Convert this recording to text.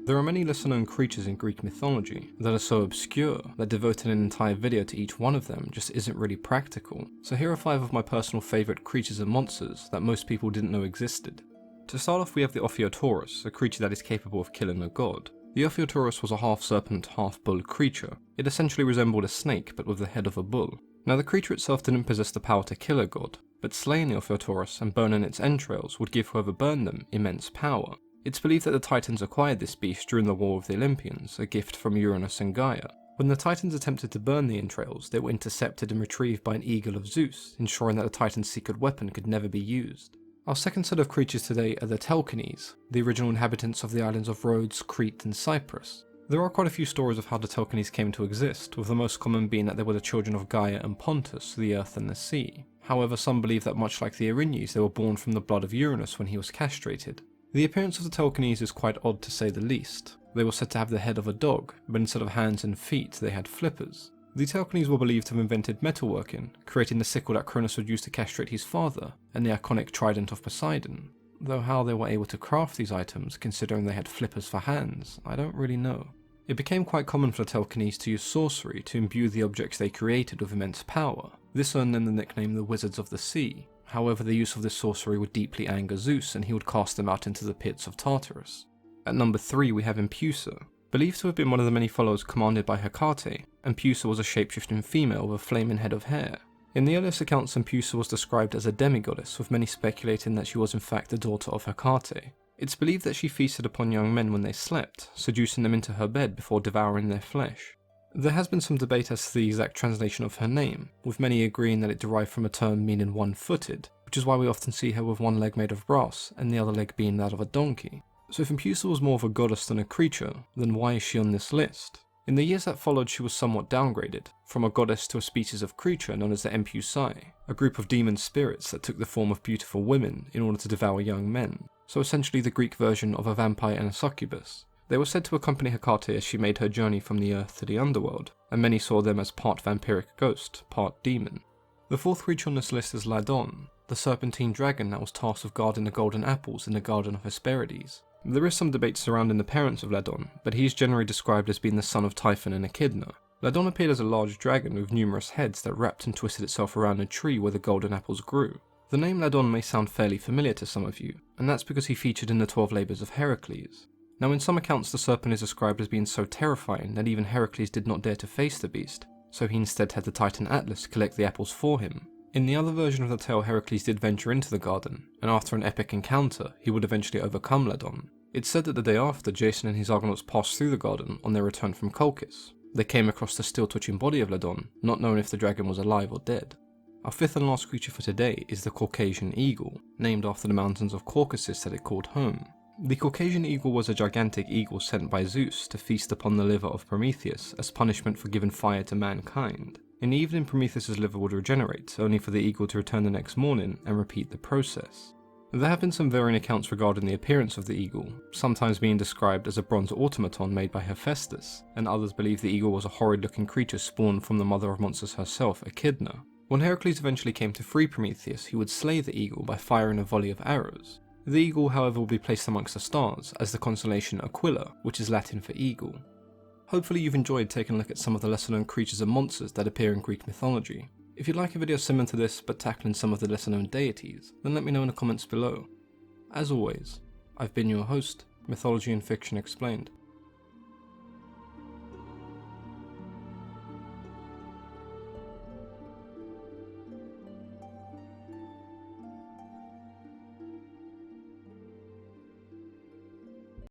There are many lesser known creatures in Greek mythology that are so obscure that devoting an entire video to each one of them just isn't really practical, so here are 5 of my personal favourite creatures and monsters that most people didn't know existed. To start off, we have the Ophiotaurus, a creature that is capable of killing a god. The Ophiotaurus was a half-serpent, half-bull creature. It essentially resembled a snake, but with the head of a bull. Now the creature itself didn't possess the power to kill a god, but slaying the Ophiotaurus and burning its entrails would give whoever burned them immense power. It's believed that the Titans acquired this beast during the War of the Olympians, a gift from Uranus and Gaia. When the Titans attempted to burn the entrails, they were intercepted and retrieved by an eagle of Zeus, ensuring that the Titan's secret weapon could never be used. Our second set of creatures today are the Telchines, the original inhabitants of the islands of Rhodes, Crete and Cyprus. There are quite a few stories of how the Telchines came to exist, with the most common being that they were the children of Gaia and Pontus, the earth and the sea. However, some believe that much like the Erinyes, they were born from the blood of Uranus when he was castrated. The appearance of the Telchines is quite odd to say the least. They were said to have the head of a dog, but instead of hands and feet they had flippers. The Telchines were believed to have invented metalworking, creating the sickle that Cronus would use to castrate his father, and the iconic trident of Poseidon. Though how they were able to craft these items, considering they had flippers for hands, I don't really know. It became quite common for the Telchines to use sorcery to imbue the objects they created with immense power. This earned them the nickname the Wizards of the Sea. However, the use of this sorcery would deeply anger Zeus, and he would cast them out into the pits of Tartarus. At number 3 we have Empusa. Believed to have been one of the many followers commanded by Hecate, Empusa was a shapeshifting female with a flaming head of hair. In the earliest accounts, Empusa was described as a demigoddess, with many speculating that she was in fact the daughter of Hecate. It's believed that she feasted upon young men when they slept, seducing them into her bed before devouring their flesh. There has been some debate as to the exact translation of her name, with many agreeing that it derived from a term meaning one-footed, which is why we often see her with one leg made of brass and the other leg being that of a donkey. So if Empusa was more of a goddess than a creature, then why is she on this list? In the years that followed, she was somewhat downgraded, from a goddess to a species of creature known as the Empousai, a group of demon spirits that took the form of beautiful women in order to devour young men, so essentially the Greek version of a vampire and a succubus. They were said to accompany Hecate as she made her journey from the earth to the underworld, and many saw them as part vampiric ghost, part demon. The fourth creature on this list is Ladon, the serpentine dragon that was tasked with guarding the golden apples in the Garden of Hesperides. There is some debate surrounding the parents of Ladon, but he is generally described as being the son of Typhon and Echidna. Ladon appeared as a large dragon with numerous heads that wrapped and twisted itself around a tree where the golden apples grew. The name Ladon may sound fairly familiar to some of you, and that's because he featured in the 12 Labours of Heracles. Now in some accounts the serpent is described as being so terrifying that even Heracles did not dare to face the beast, so he instead had the Titan Atlas collect the apples for him. In the other version of the tale, Heracles did venture into the garden, and after an epic encounter, he would eventually overcome Ladon. It's said that the day after, Jason and his Argonauts passed through the garden on their return from Colchis. They came across the still twitching body of Ladon, not knowing if the dragon was alive or dead. Our fifth and last creature for today is the Caucasian Eagle, named after the mountains of Caucasus that it called home. The Caucasian Eagle was a gigantic eagle sent by Zeus to feast upon the liver of Prometheus as punishment for giving fire to mankind. In the evening, Prometheus's liver would regenerate, only for the eagle to return the next morning and repeat the process. There have been some varying accounts regarding the appearance of the eagle, sometimes being described as a bronze automaton made by Hephaestus, and others believe the eagle was a horrid-looking creature spawned from the mother of monsters herself, Echidna. When Heracles eventually came to free Prometheus, he would slay the eagle by firing a volley of arrows. The eagle, however, will be placed amongst the stars as the constellation Aquila, which is Latin for eagle. Hopefully you've enjoyed taking a look at some of the lesser known creatures and monsters that appear in Greek mythology. If you'd like a video similar to this but tackling some of the lesser known deities, then let me know in the comments below. As always, I've been your host, Mythology and Fiction Explained.